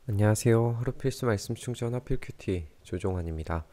안녕하세요. 하루 필수 말씀 충전 하필 큐티 조종환입니다.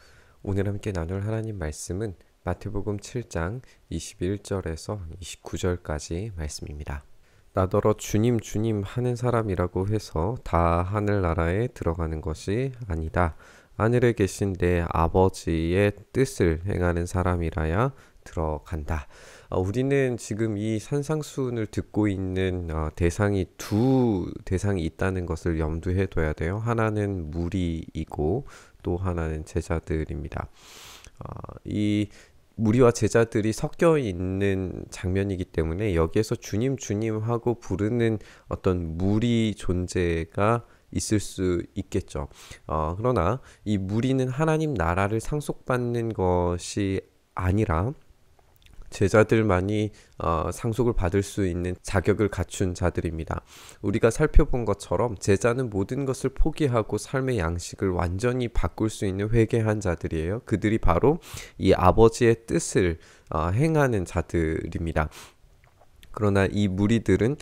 오늘 함께 나눌 하나님 말씀은 마태복음 7장 21절에서 29절까지 말씀입니다. 나더러 주님 주님 하는 사람이라고 해서 다 하늘나라에 들어가는 것이 아니다. 하늘에 계신 내 아버지의 뜻을 행하는 사람이라야 들어간다. 우리는 지금 이 산상수훈을 듣고 있는 대상이 두 대상이 있다는 것을 염두에 둬야 돼요. 하나는 무리이고 또 하나는 제자들입니다. 이 무리와 제자들이 섞여 있는 장면이기 때문에 여기에서 주님 주님 하고 부르는 어떤 무리 존재가 있을 수 있겠죠. 그러나 이 무리는 하나님 나라를 상속받는 것이 아니라 제자들만이 상속을 받을 수 있는 자격을 갖춘 자들입니다. 우리가 살펴본 것처럼 제자는 모든 것을 포기하고 삶의 양식을 완전히 바꿀 수 있는 회개한 자들이에요. 그들이 바로 이 아버지의 뜻을 행하는 자들입니다. 그러나 이 무리들은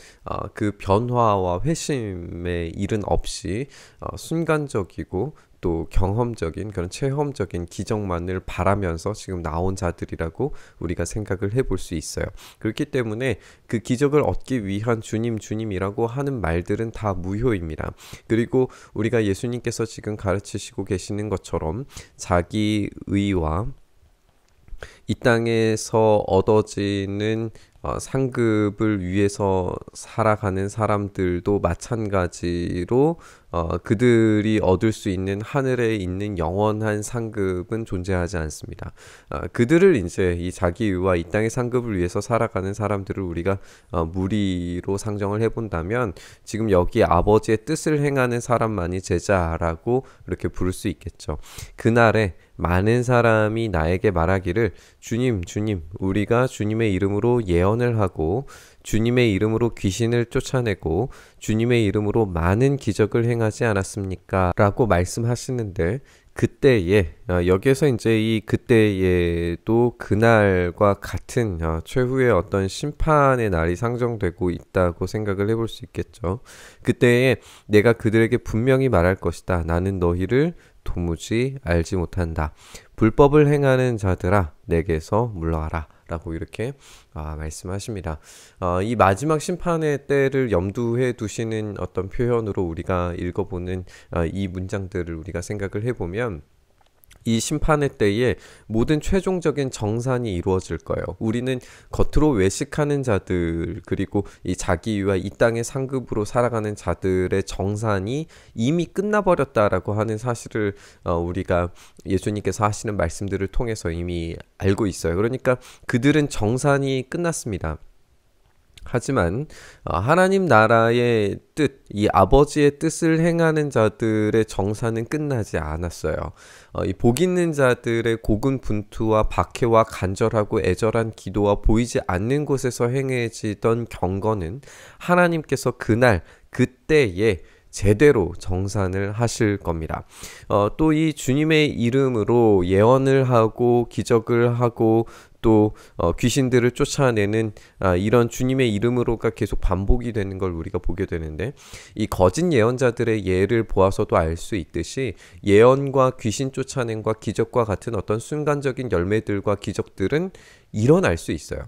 그 변화와 회심의 일은 없이 순간적이고 또 경험적인 그런 체험적인 기적만을 바라면서 지금 나온 자들이라고 우리가 생각을 해볼 수 있어요. 그렇기 때문에 그 기적을 얻기 위한 주님 주님이라고 하는 말들은 다 무효입니다. 그리고 우리가 예수님께서 지금 가르치시고 계시는 것처럼 자기 의와 이 땅에서 얻어지는 상급을 위해서 살아가는 사람들도 마찬가지로 그들이 얻을 수 있는 하늘에 있는 영원한 상급은 존재하지 않습니다. 그들을 이제 이 자기의와 이 땅의 상급을 위해서 살아가는 사람들을 우리가 무리로 상정을 해본다면 지금 여기 아버지의 뜻을 행하는 사람만이 제자라고 이렇게 부를 수 있겠죠. 그날에 많은 사람이 나에게 말하기를 주님 주님 우리가 주님의 이름으로 예언을 하고 주님의 이름으로 귀신을 쫓아내고 주님의 이름으로 많은 기적을 행하지 않았습니까? 라고 말씀하시는데 그때에 여기에서 이제 이 그때에도 그날과 같은 최후의 어떤 심판의 날이 상정되고 있다고 생각을 해볼 수 있겠죠. 그때에 내가 그들에게 분명히 말할 것이다. 나는 너희를 도무지 알지 못한다. 불법을 행하는 자들아 내게서 물러가라. 라고 이렇게 말씀하십니다. 이 마지막 심판의 때를 염두에 두시는 어떤 표현으로 우리가 읽어보는 이 문장들을 우리가 생각을 해보면 이 심판의 때에 모든 최종적인 정산이 이루어질 거예요. 우리는 겉으로 외식하는 자들 그리고 이 자기와 이 땅의 상급으로 살아가는 자들의 정산이 이미 끝나버렸다라고 하는 사실을 우리가 예수님께서 하시는 말씀들을 통해서 이미 알고 있어요. 그러니까 그들은 정산이 끝났습니다. 하지만 하나님 나라의 뜻, 이 아버지의 뜻을 행하는 자들의 정사는 끝나지 않았어요. 이 복 있는 자들의 고군분투와 박해와 간절하고 애절한 기도와 보이지 않는 곳에서 행해지던 경건은 하나님께서 그날 그때에 제대로 정산을 하실 겁니다. 또 이 주님의 이름으로 예언을 하고 기적을 하고 또 귀신들을 쫓아내는 이런 주님의 이름으로가 계속 반복이 되는 걸 우리가 보게 되는데 이 거짓 예언자들의 예를 보아서도 알 수 있듯이 예언과 귀신 쫓아냄과 기적과 같은 어떤 순간적인 열매들과 기적들은 일어날 수 있어요.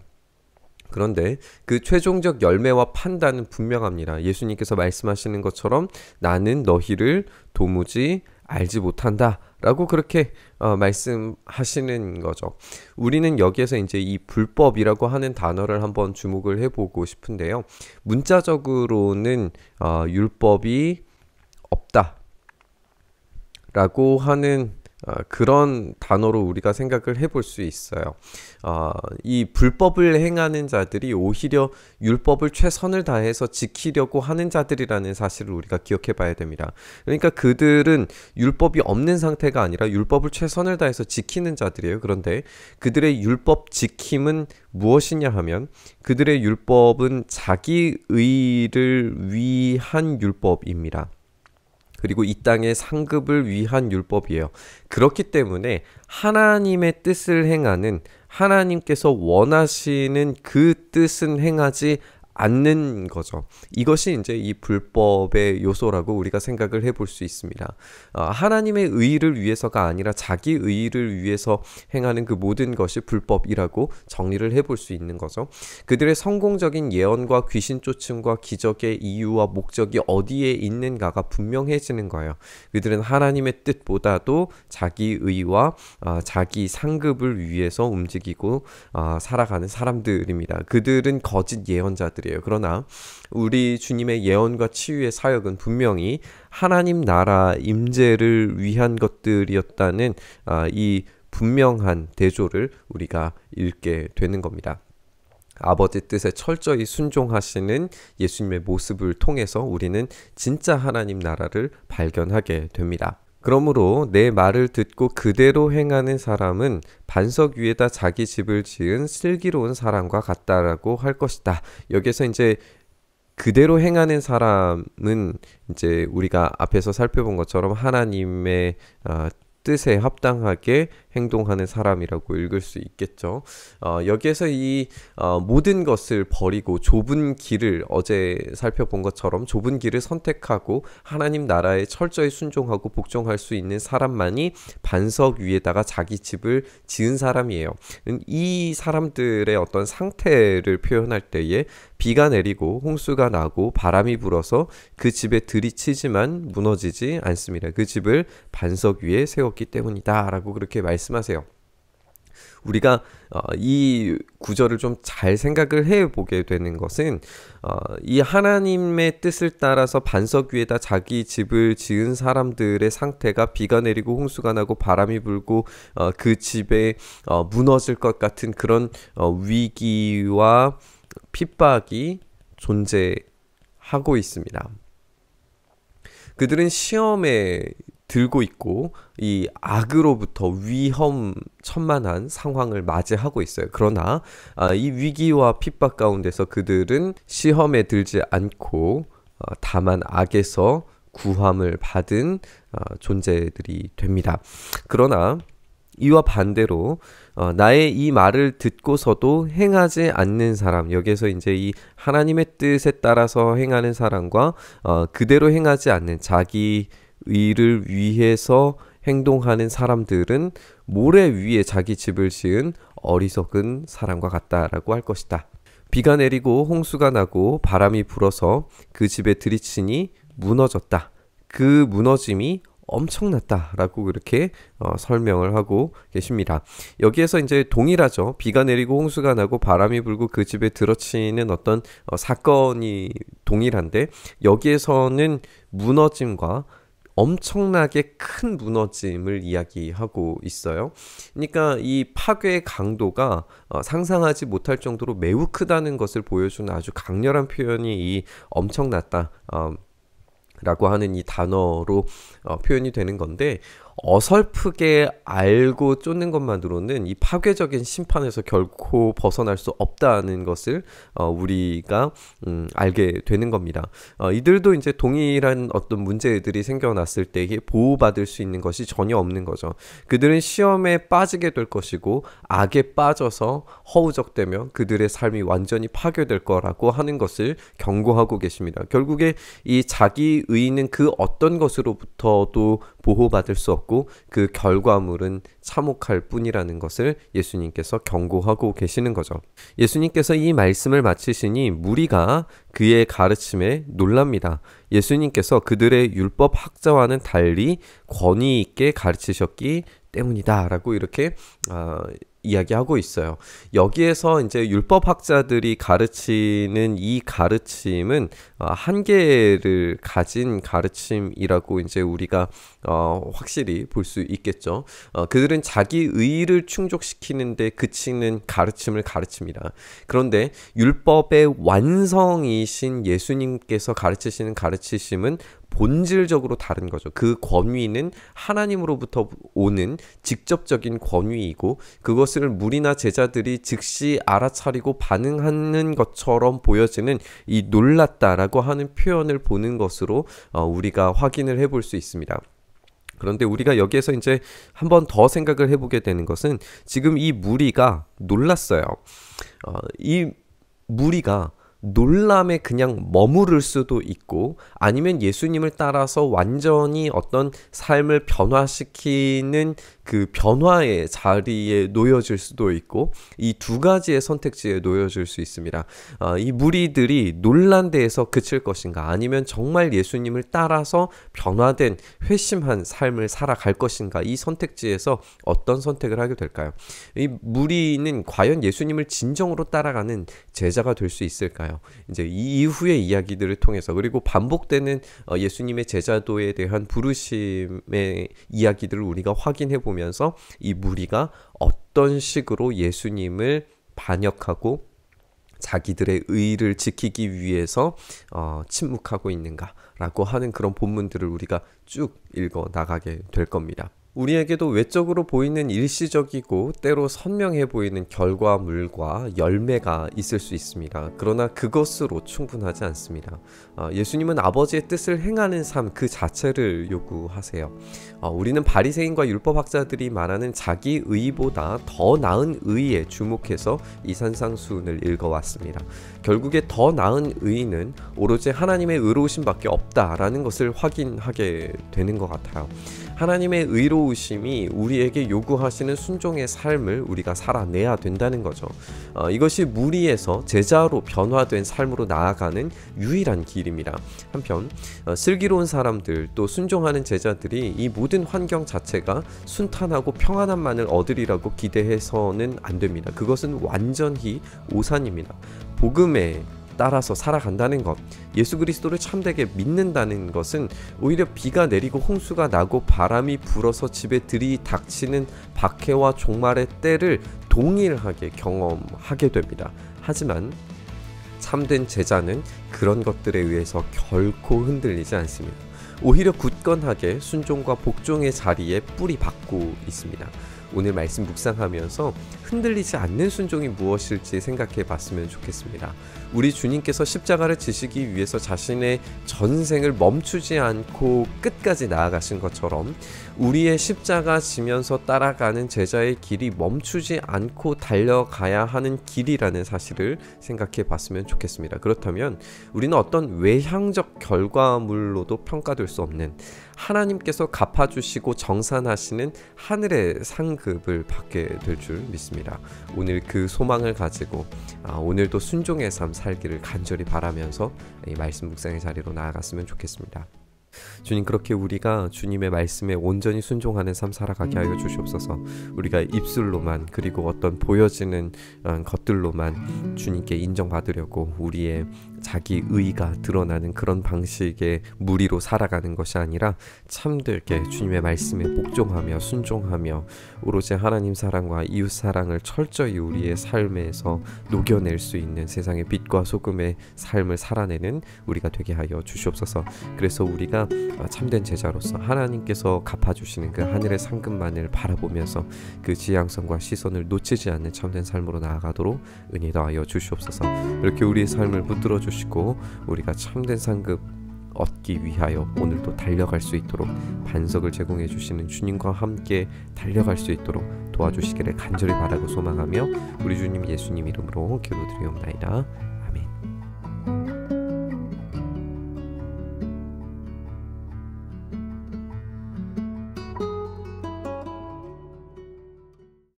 그런데 그 최종적 열매와 판단은 분명합니다. 예수님께서 말씀하시는 것처럼 나는 너희를 도무지 알지 못한다 라고 그렇게 말씀하시는 거죠. 우리는 여기에서 이제 이 불법이라고 하는 단어를 한번 주목을 해보고 싶은데요. 문자적으로는 율법이 없다 라고 하는 그런 단어로 우리가 생각을 해볼 수 있어요. 이 불법을 행하는 자들이 오히려 율법을 최선을 다해서 지키려고 하는 자들이라는 사실을 우리가 기억해 봐야 됩니다. 그러니까 그들은 율법이 없는 상태가 아니라 율법을 최선을 다해서 지키는 자들이에요. 그런데 그들의 율법 지킴은 무엇이냐 하면 그들의 율법은 자기 의를 위한 율법입니다. 그리고 이 땅의 상급을 위한 율법이에요. 그렇기 때문에 하나님의 뜻을 행하는 하나님께서 원하시는 그 뜻은 행하지 않는 거죠. 이것이 이제 이 불법의 요소라고 우리가 생각을 해볼 수 있습니다. 하나님의 의를 위해서가 아니라 자기 의를 위해서 행하는 그 모든 것이 불법이라고 정리를 해볼 수 있는 거죠. 그들의 성공적인 예언과 귀신 쫓음과 기적의 이유와 목적이 어디에 있는가가 분명해지는 거예요. 그들은 하나님의 뜻보다도 자기 의와 자기 상급을 위해서 움직이고 살아가는 사람들입니다. 그들은 거짓 예언자들이에요. 그러나 우리 주님의 예언과 치유의 사역은 분명히 하나님 나라 임재를 위한 것들이었다는 이 분명한 대조를 우리가 읽게 되는 겁니다. 아버지 뜻에 철저히 순종하시는 예수님의 모습을 통해서 우리는 진짜 하나님 나라를 발견하게 됩니다. 그러므로 내 말을 듣고 그대로 행하는 사람은 반석 위에다 자기 집을 지은 슬기로운 사람과 같다라고 할 것이다. 여기서 이제 그대로 행하는 사람은 이제 우리가 앞에서 살펴본 것처럼 하나님의 뜻에 합당하게 행동하는 사람이라고 읽을 수 있겠죠. 여기에서 이 모든 것을 버리고 좁은 길을 어제 살펴본 것처럼 좁은 길을 선택하고 하나님 나라에 철저히 순종하고 복종할 수 있는 사람만이 반석 위에다가 자기 집을 지은 사람이에요. 이 사람들의 어떤 상태를 표현할 때에 비가 내리고 홍수가 나고 바람이 불어서 그 집에 들이치지만 무너지지 않습니다. 그 집을 반석 위에 세웠기 때문이다 라고 그렇게 말씀하세요. 우리가 이 구절을 좀 잘 생각을 해보게 되는 것은 이 하나님의 뜻을 따라서 반석 위에다 자기 집을 지은 사람들의 상태가 비가 내리고 홍수가 나고 바람이 불고 그 집에 무너질 것 같은 그런 위기와 핍박이 존재하고 있습니다. 그들은 시험에 들고 있고 이 악으로부터 위험천만한 상황을 맞이하고 있어요. 그러나 이 위기와 핍박 가운데서 그들은 시험에 들지 않고 다만 악에서 구함을 받은 존재들이 됩니다. 그러나 이와 반대로 나의 이 말을 듣고서도 행하지 않는 사람, 여기서 이제 이 하나님의 뜻에 따라서 행하는 사람과 그대로 행하지 않는 자기 의를 위해서 행동하는 사람들은 모래 위에 자기 집을 지은 어리석은 사람과 같다라고 할 것이다. 비가 내리고 홍수가 나고 바람이 불어서 그 집에 들이치니 무너졌다. 그 무너짐이 엄청났다라고 그렇게 설명을 하고 계십니다. 여기에서 이제 동일하죠. 비가 내리고 홍수가 나고 바람이 불고 그 집에 들어치는 어떤 사건이 동일한데 여기에서는 무너짐과 엄청나게 큰 무너짐을 이야기하고 있어요. 그러니까 이 파괴의 강도가 상상하지 못할 정도로 매우 크다는 것을 보여주는 아주 강렬한 표현이 이 엄청났다 라고 하는 이 단어로 표현이 되는 건데 어설프게 알고 쫓는 것만으로는 이 파괴적인 심판에서 결코 벗어날 수 없다는 것을 우리가 알게 되는 겁니다. 이들도 이제 동일한 어떤 문제들이 생겨났을 때에 보호받을 수 있는 것이 전혀 없는 거죠. 그들은 시험에 빠지게 될 것이고 악에 빠져서 허우적대며 그들의 삶이 완전히 파괴될 거라고 하는 것을 경고하고 계십니다. 결국에 이 자기 의는 그 어떤 것으로부터도 보호받을 수 없고 그 결과물은 참혹할 뿐이라는 것을 예수님께서 경고하고 계시는 거죠. 예수님께서 이 말씀을 마치시니 무리가 그의 가르침에 놀랍니다. 예수님께서 그들의 율법 학자와는 달리 권위 있게 가르치셨기 때문이다 라고 이렇게 이야기하고 있어요. 여기에서 이제 율법학자들이 가르치는 이 가르침은 한계를 가진 가르침이라고 이제 우리가 확실히 볼 수 있겠죠. 그들은 자기 의의를 충족시키는데 그치는 가르침을 가르칩니다. 그런데 율법의 완성이신 예수님께서 가르치시는 가르치심은 본질적으로 다른 거죠. 그 권위는 하나님으로부터 오는 직접적인 권위이고 그것을 무리나 제자들이 즉시 알아차리고 반응하는 것처럼 보여지는 이 놀랐다라고 하는 표현을 보는 것으로 우리가 확인을 해볼 수 있습니다. 그런데 우리가 여기에서 이제 한 번 더 생각을 해보게 되는 것은 지금 이 무리가 놀랐어요. 이 무리가 놀람에 그냥 머무를 수도 있고 아니면 예수님을 따라서 완전히 어떤 삶을 변화시키는 그 변화의 자리에 놓여질 수도 있고 이 두 가지의 선택지에 놓여질 수 있습니다. 이 무리들이 놀란 데에서 그칠 것인가 아니면 정말 예수님을 따라서 변화된 회심한 삶을 살아갈 것인가 이 선택지에서 어떤 선택을 하게 될까요? 이 무리는 과연 예수님을 진정으로 따라가는 제자가 될 수 있을까요? 이제 이 이후의 이야기들을 통해서 그리고 반복되는 예수님의 제자도에 대한 부르심의 이야기들을 우리가 확인해 보면서 이 무리가 어떤 식으로 예수님을 반역하고 자기들의 의를 지키기 위해서 침묵하고 있는가라고 하는 그런 본문들을 우리가 쭉 읽어 나가게 될 겁니다. 우리에게도 외적으로 보이는 일시적이고 때로 선명해 보이는 결과물과 열매가 있을 수 있습니다. 그러나 그것으로 충분하지 않습니다. 예수님은 아버지의 뜻을 행하는 삶 그 자체를 요구하세요. 우리는 바리새인과 율법학자들이 말하는 자기 의보다 더 나은 의에 주목해서 이 산상수훈을 읽어왔습니다. 결국에 더 나은 의는 오로지 하나님의 의로우심밖에 없다라는 것을 확인하게 되는 것 같아요. 하나님의 의로우심이 우리에게 요구하시는 순종의 삶을 우리가 살아내야 된다는 거죠. 이것이 무리에서 제자로 변화된 삶으로 나아가는 유일한 길입니다. 한편 슬기로운 사람들 또 순종하는 제자들이 이 모든 환경 자체가 순탄하고 평안함만을 얻으리라고 기대해서는 안 됩니다. 그것은 완전히 오산입니다. 복음에 따라서 살아간다는 것, 예수 그리스도를 참되게 믿는다는 것은 오히려 비가 내리고 홍수가 나고 바람이 불어서 집에 들이닥치는 박해와 종말의 때를 동일하게 경험하게 됩니다. 하지만 참된 제자는 그런 것들에 의해서 결코 흔들리지 않습니다. 오히려 굳건하게 순종과 복종의 자리에 뿌리 박고 있습니다. 오늘 말씀 묵상하면서 흔들리지 않는 순종이 무엇일지 생각해 봤으면 좋겠습니다. 우리 주님께서 십자가를 지시기 위해서 자신의 전생을 멈추지 않고 끝까지 나아가신 것처럼 우리의 십자가 지면서 따라가는 제자의 길이 멈추지 않고 달려가야 하는 길이라는 사실을 생각해 봤으면 좋겠습니다. 그렇다면 우리는 어떤 외향적 결과물로도 평가될 수 없는 하나님께서 갚아주시고 정산하시는 하늘의 상급을 받게 될 줄 믿습니다. 오늘 그 소망을 가지고 오늘도 순종의 삶 살기를 간절히 바라면서 이 말씀 묵상의 자리로 나아갔으면 좋겠습니다. 주님, 그렇게 우리가 주님의 말씀에 온전히 순종하는 삶 살아가게 하여 주시옵소서. 우리가 입술로만 그리고 어떤 보여지는 것들로만 주님께 인정받으려고 우리의 자기 의가 드러나는 그런 방식의 무리로 살아가는 것이 아니라 참되게 주님의 말씀에 복종하며 순종하며 오로지 하나님 사랑과 이웃 사랑을 철저히 우리의 삶에서 녹여낼 수 있는 세상의 빛과 소금의 삶을 살아내는 우리가 되게 하여 주시옵소서. 그래서 우리가 참된 제자로서 하나님께서 갚아주시는 그 하늘의 상급만을 바라보면서 그 지향성과 시선을 놓치지 않는 참된 삶으로 나아가도록 은혜 더하여 주시옵소서. 이렇게 우리의 삶을 붙들어 주시고 우리가 참된 상급 얻기 위하여 오늘도 달려갈 수 있도록 반석을 제공해 주시는 주님과 함께 달려갈 수 있도록 도와주시기를 간절히 바라고 소망하며 우리 주님 예수님 이름으로 기도드리옵나이다. 아멘.